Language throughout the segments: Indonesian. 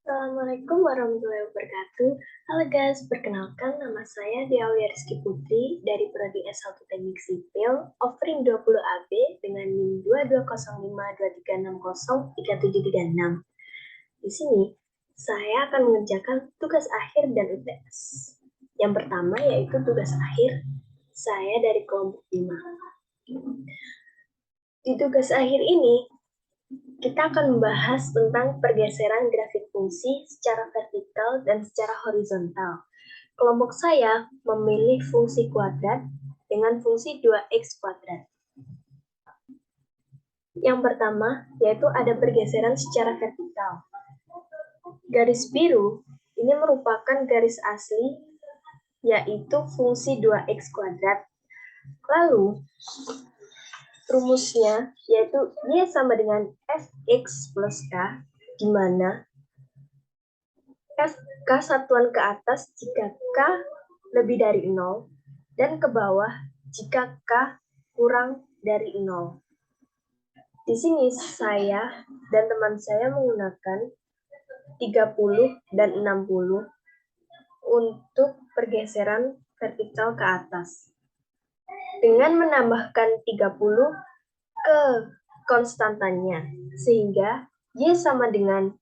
Assalamualaikum warahmatullahi wabarakatuh. Halo guys, perkenalkan nama saya Diawi Rizky Putri dari Prodi S1 Teknik Sipil, offering 20 AB dengan NIM 220523603736. Di sini, saya akan mengerjakan tugas akhir dan UTS. Yang pertama yaitu tugas akhir, saya dari kelompok 5. Di tugas akhir ini, kita akan membahas tentang pergeseran grafik fungsi secara vertikal dan secara horizontal. Kelompok saya memilih fungsi kuadrat dengan fungsi 2x kuadrat. Yang pertama, yaitu ada pergeseran secara vertikal. Garis biru ini merupakan garis asli, yaitu fungsi 2x kuadrat. Lalu, rumusnya yaitu Y sama dengan Fx plus K, di mana K satuan ke atas jika K lebih dari 0, dan ke bawah jika K kurang dari 0. Di sini saya dan teman saya menggunakan 30 dan 60 untuk pergeseran vertikal ke atas. Dengan menambahkan 30 ke konstantannya, sehingga Y sama dengan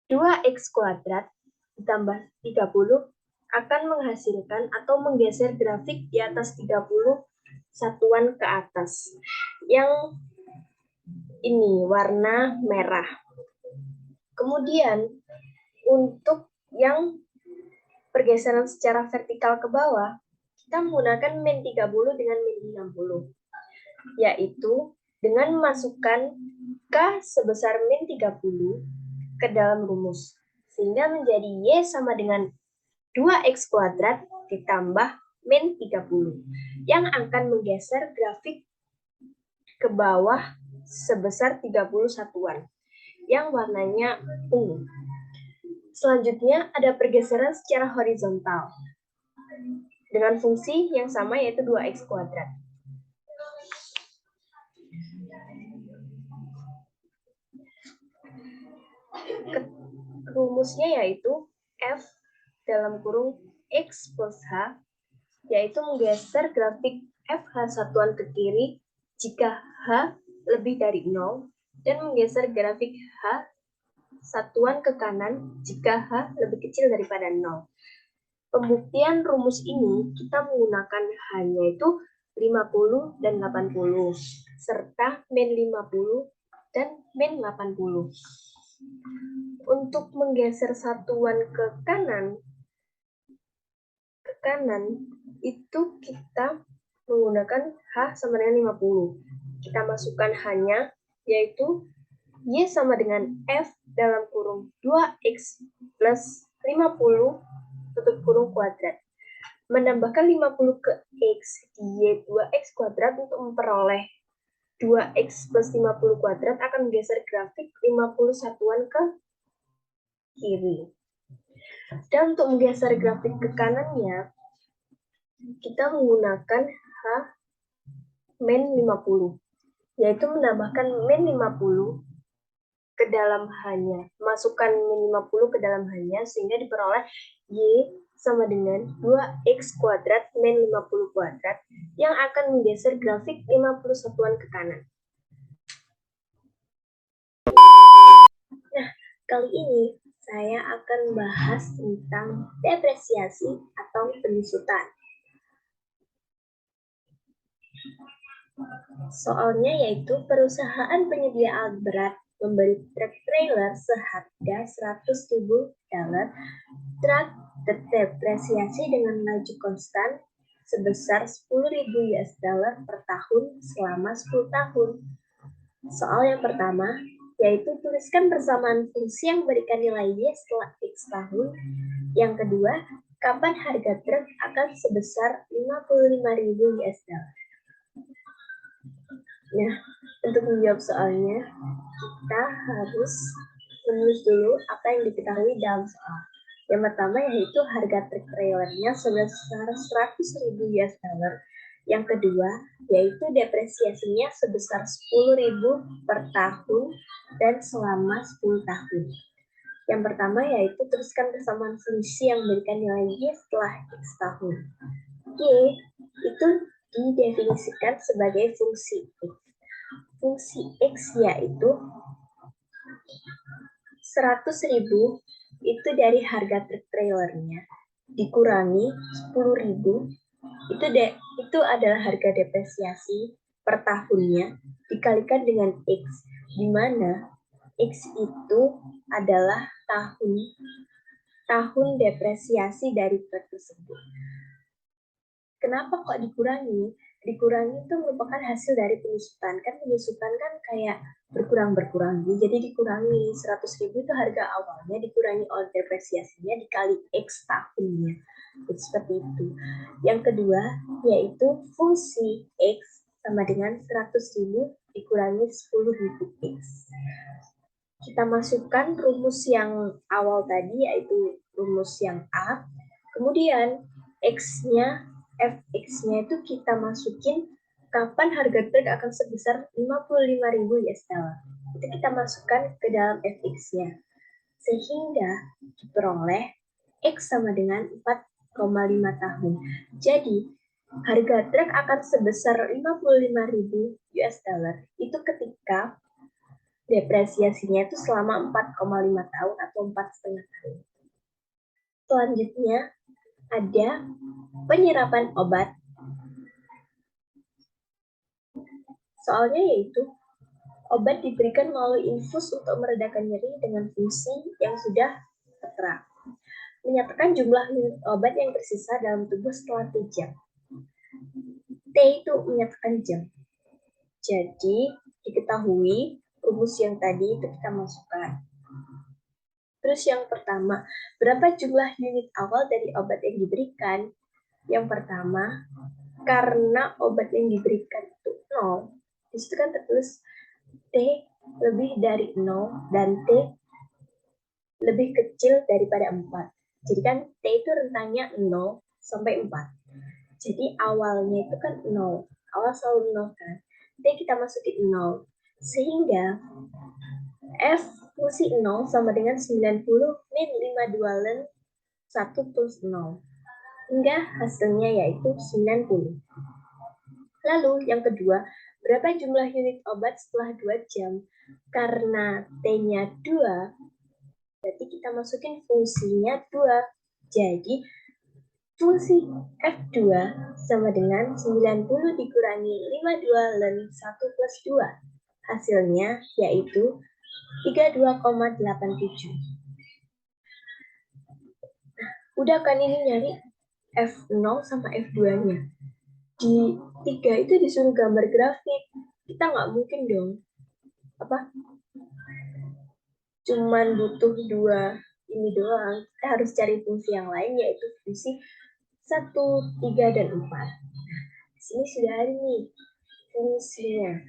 2x kuadrat ditambah 30 akan menghasilkan atau menggeser grafik di atas 30 satuan ke atas. Yang ini warna merah. Kemudian untuk yang pergeseran secara vertikal ke bawah, kita menggunakan min 30 dengan min 60, yaitu dengan memasukkan K sebesar min 30 ke dalam rumus, sehingga menjadi Y sama dengan 2x kuadrat ditambah min 30, yang akan menggeser grafik ke bawah sebesar 30 satuan, yang warnanya ungu. Selanjutnya ada pergeseran secara horizontal dengan fungsi yang sama yaitu 2x kuadrat. Rumusnya yaitu F dalam kurung X plus H, yaitu menggeser grafik FH satuan ke kiri jika H lebih dari 0, dan menggeser grafik H satuan ke kanan jika H lebih kecil daripada 0. Pembuktian rumus ini kita menggunakan hanya itu 50 dan 80, serta min 50 dan min 80. Untuk menggeser satuan ke kanan itu kita menggunakan H sama dengan 50. Kita masukkan hanya yaitu Y sama dengan F dalam kurung 2X plus 50 tutup kurung kuadrat. Menambahkan 50 ke X di Y 2X kuadrat untuk memperoleh 2X plus 50 kuadrat akan menggeser grafik 50 satuan ke kiri. Dan untuk menggeser grafik ke kanannya, kita menggunakan H min 50, yaitu menambahkan min 50 ke dalam H-nya. Masukkan min 50 ke dalam H-nya sehingga diperoleh Y sama dengan 2X kuadrat min 50 kuadrat yang akan menggeser grafik 50 satuan ke kanan. Nah, kali ini saya akan bahas tentang depresiasi atau penyusutan. Soalnya yaitu perusahaan penyedia alat berat memberi truk trailer seharga $100.000, truk terdepresiasi dengan laju konstan sebesar $10.000 per tahun selama 10 tahun. Soal yang pertama, yaitu tuliskan persamaan fungsi yang memberikan nilai Y setelah X tahun. Yang kedua, kapan harga truk akan sebesar $55.000. Nah, untuk menjawab soalnya, kita harus menulis dulu apa yang diketahui dalam soal. Yang pertama yaitu harga truk trailernya sebesar $100.000. Yang kedua yaitu depresiasinya sebesar $10.000 per tahun dan selama 10 tahun. Yang pertama yaitu teruskan persamaan fungsi yang memberikan nilai Y setelah X tahun. Y itu didefinisikan sebagai fungsi X. Fungsi X yaitu 100.000 itu dari harga truk trailernya dikurangi 10.000 itu adalah harga depresiasi per tahunnya dikalikan dengan X, di mana X itu adalah tahun depresiasi dari truk tersebut. Kenapa kok dikurangi? Dikurangi itu merupakan hasil dari penyusutan. Kan penyusutan kan kayak berkurang. Jadi dikurangi 100.000 itu harga awalnya, dikurangi oleh depresiasinya dikali X tahunnya. Seperti itu. Yang kedua, yaitu fungsi X sama dengan 100.000 dikurangi 10.000 X. Kita masukkan rumus yang awal tadi, yaitu rumus yang A. Kemudian X-nya, Fx-nya itu kita masukin kapan harga truk akan sebesar 55.000 US dollar. Itu kita masukkan ke dalam Fx-nya. Sehingga diperoleh X sama dengan 4,5 tahun. Jadi, harga truk akan sebesar 55.000 US dollar. Itu ketika depresiasinya itu selama 4,5 tahun atau 4,5 tahun. Selanjutnya, ada penyerapan obat. Soalnya yaitu, obat diberikan melalui infus untuk meredakan nyeri dengan fungsi yang sudah tertera. Menyatakan jumlah obat yang tersisa dalam tubuh setelah 3 jam. T itu menyatakan jam. Jadi, diketahui rumus yang tadi itu kita masukkan. Terus yang pertama, berapa jumlah unit awal dari obat yang diberikan? Yang pertama, karena obat yang diberikan itu 0, disitu kan tertulis T lebih dari 0 dan T lebih kecil daripada 4. Jadi kan T itu rentangnya 0 sampai 4. Jadi awalnya itu kan 0. Awal selalu 0 kan. T kita masukin 0. Sehingga F fungsi 0 sama dengan 90 min 52 len 1 plus 0. Hingga hasilnya yaitu 90. Lalu yang kedua, berapa jumlah unit obat setelah 2 jam? Karena T-nya 2, berarti kita masukin fungsinya 2. Jadi, fungsi F2 sama dengan 90 dikurangi 52 len 1 plus 2. Hasilnya yaitu 32,87. Udah kan ini nyari F0 sama F2-nya. Di 3 itu disuruh gambar grafik. Kita nggak mungkin dong. Cuman butuh 2 ini doang. Kita harus cari fungsi yang lain, yaitu fungsi 1, 3, dan 4. Di sini sudah ada nih fungsinya.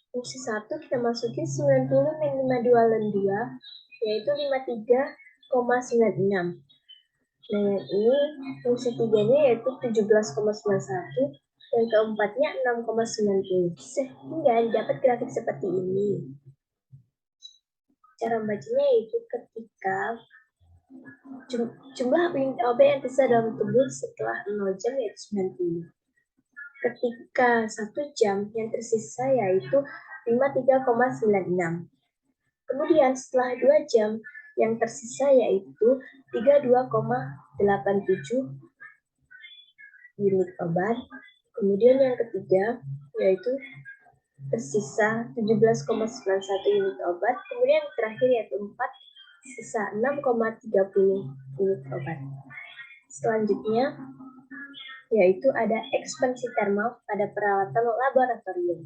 Fungsi 1 kita masukin 90 min 52 len 2, yaitu 53,96. Nah, ini fungsi 3-nya yaitu 17,91, dan keempatnya 6,90. Sehingga didapat grafik seperti ini. Cara membacanya yaitu ketika jumlah unit OB yang tersisa dalam tubuh setelah 0 jam yaitu 90. Ketika 1 jam yang tersisa yaitu 53,96. Kemudian setelah 2 jam yang tersisa yaitu 32,87 unit obat. Kemudian yang ketiga yaitu tersisa 17,91 unit obat. Kemudian yang terakhir yaitu 4, sisa 6,30 unit obat. Selanjutnya yaitu ada ekspansi termal pada peralatan laboratorium.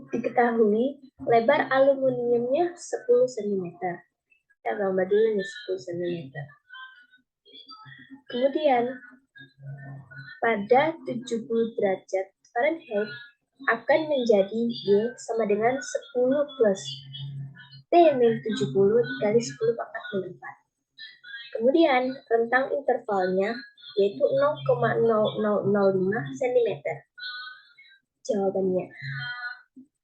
Diketahui lebar aluminiumnya 10 cm. Kita gambar dulu nih 10 cm. Kemudian pada 70 derajat Fahrenheit akan menjadi Y sama dengan 10 plus T-70 dikali 10 pangkat min 4. Kemudian rentang intervalnya yaitu 0,0005 cm. jawabannya.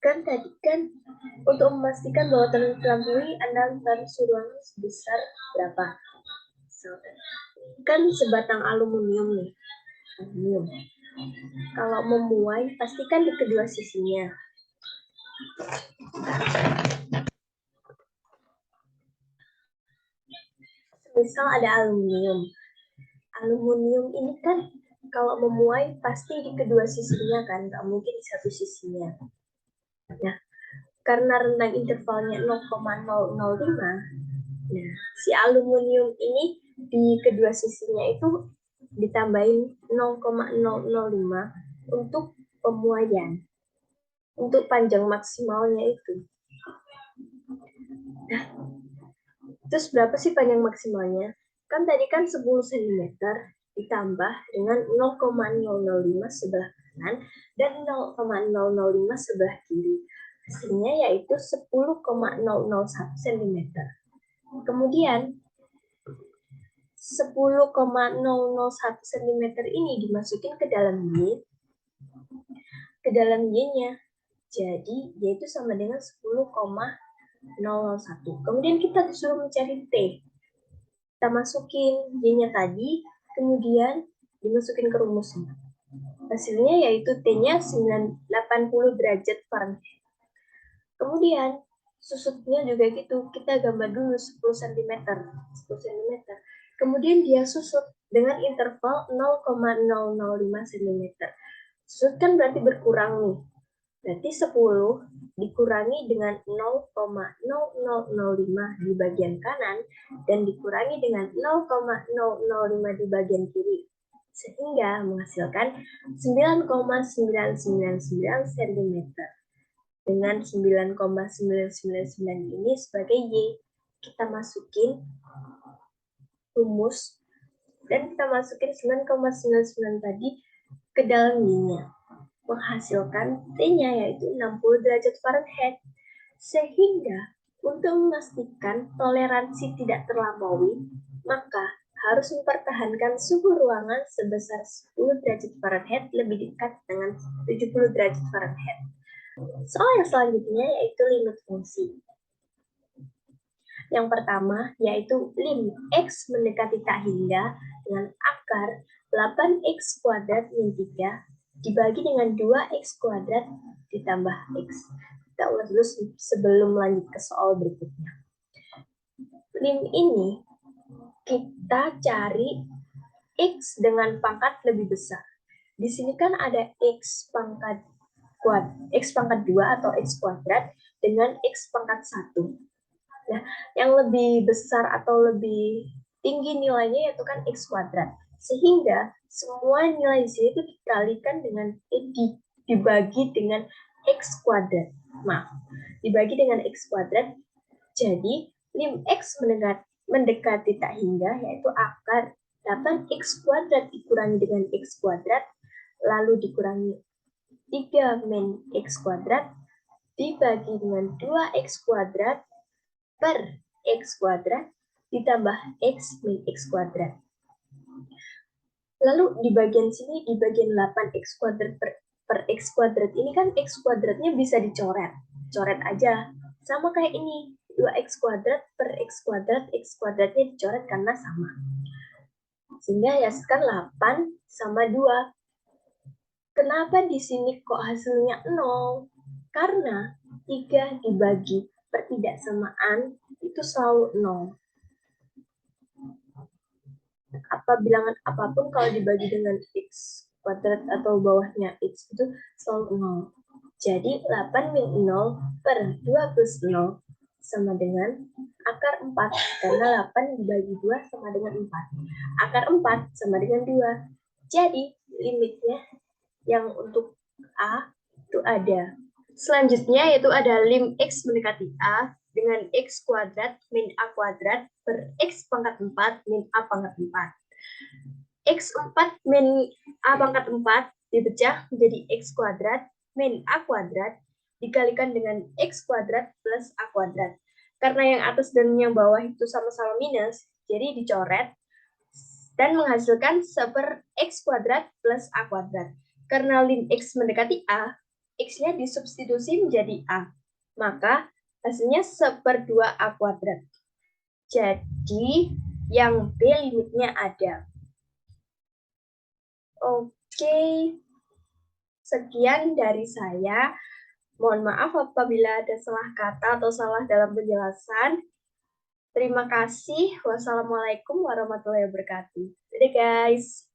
Kan tadi kan untuk memastikan bahwa terlampaui, Anda harus ruangan sebesar berapa? Kan sebatang aluminium nih. Aluminium. Kalau memuai, pastikan di kedua sisinya. Misal ada aluminium. Aluminium ini kan kalau memuai pasti di kedua sisinya kan, nggak mungkin di satu sisinya. Nah, karena rentang intervalnya 0,005, nah si aluminium ini di kedua sisinya itu ditambahin 0,005 untuk pemuaian, untuk panjang maksimalnya itu. Nah, terus berapa sih panjang maksimalnya? Kan tadi kan 10 cm ditambah dengan 0,005 sebelah kanan dan 0,005 sebelah kiri. Hasilnya yaitu 10,001 cm. Kemudian 10,001 cm ini dimasukin ke dalam Y, ke dalam Y-nya. Jadi yaitu sama dengan 10,001. Kemudian kita disuruh mencari T. Kita masukin Y-nya tadi, kemudian dimasukin ke rumusnya. Hasilnya yaitu T-nya 80 derajat Fahrenheit. Kemudian susutnya juga gitu, kita gambar dulu 10 cm. Kemudian dia susut dengan interval 0,005 cm. Susut kan berarti berkurang nih. Berarti 10 dikurangi dengan 0,0005 di bagian kanan dan dikurangi dengan 0,005 di bagian kiri. Sehingga menghasilkan 9,999 cm. Dengan 9,999 ini sebagai Y, kita masukin rumus dan kita masukin 9,99 tadi ke dalam Y-nya. Menghasilkan T-nya yaitu 60 derajat Fahrenheit. Sehingga untuk memastikan toleransi tidak terlampaui, maka harus mempertahankan suhu ruangan sebesar 10 derajat Fahrenheit lebih dekat dengan 70 derajat Fahrenheit. Soal yang selanjutnya yaitu limit fungsi. Yang pertama yaitu lim X mendekati tak hingga dengan akar 8X kuadrat min 3 dibagi dengan 2X kuadrat ditambah X. Kita ulas dulu sebelum lanjut ke soal berikutnya. Lim ini kita cari X dengan pangkat lebih besar. Di sini kan ada X pangkat 2 atau X kuadrat dengan X pangkat 1. Nah, yang lebih besar atau lebih tinggi nilainya yaitu kan X kuadrat. Sehingga semua nilai di sini itu dikalikan dengan dibagi dengan X kuadrat. Dibagi dengan X kuadrat. Jadi, lim X mendekati tak hingga yaitu akar 8X kuadrat dikurangi dengan X kuadrat lalu dikurangi 3 min X kuadrat dibagi dengan 2X kuadrat per X kuadrat ditambah X min X kuadrat. Lalu di bagian sini, di bagian 8X kuadrat per X kuadrat ini kan X kuadratnya bisa dicoret. Coret aja. Sama kayak ini, 2X kuadrat per X kuadratnya dicoret karena sama. Sehingga hasilkan 8 sama 2. Kenapa di sini kok hasilnya 0? Karena 3 dibagi pertidaksamaan itu selalu 0. Apa bilangan apapun kalau dibagi dengan X kuadrat atau bawahnya X itu selalu 0. Jadi 8 min 0 per 2 plus 0 sama dengan akar 4. Karena 8 dibagi 2 sama dengan 4. Akar 4 sama dengan 2. Jadi limitnya yang untuk A itu ada. Selanjutnya yaitu ada lim X mendekati A dengan X kuadrat min A kuadrat per X pangkat 4 min A pangkat 4. X4 min A pangkat 4 dipecah menjadi X kuadrat min A kuadrat dikalikan dengan X kuadrat plus A kuadrat. Karena yang atas dan yang bawah itu sama-sama minus, jadi dicoret dan menghasilkan 1 per X kuadrat plus A kuadrat. Karena lim X mendekati A, X-nya disubstitusi menjadi A. Maka hasilnya 1/2 A kuadrat. Jadi yang B limitnya ada. Oke, sekian dari saya. Mohon maaf apabila ada salah kata atau salah dalam penjelasan. Terima kasih. Wassalamualaikum warahmatullahi wabarakatuh. Dadah guys.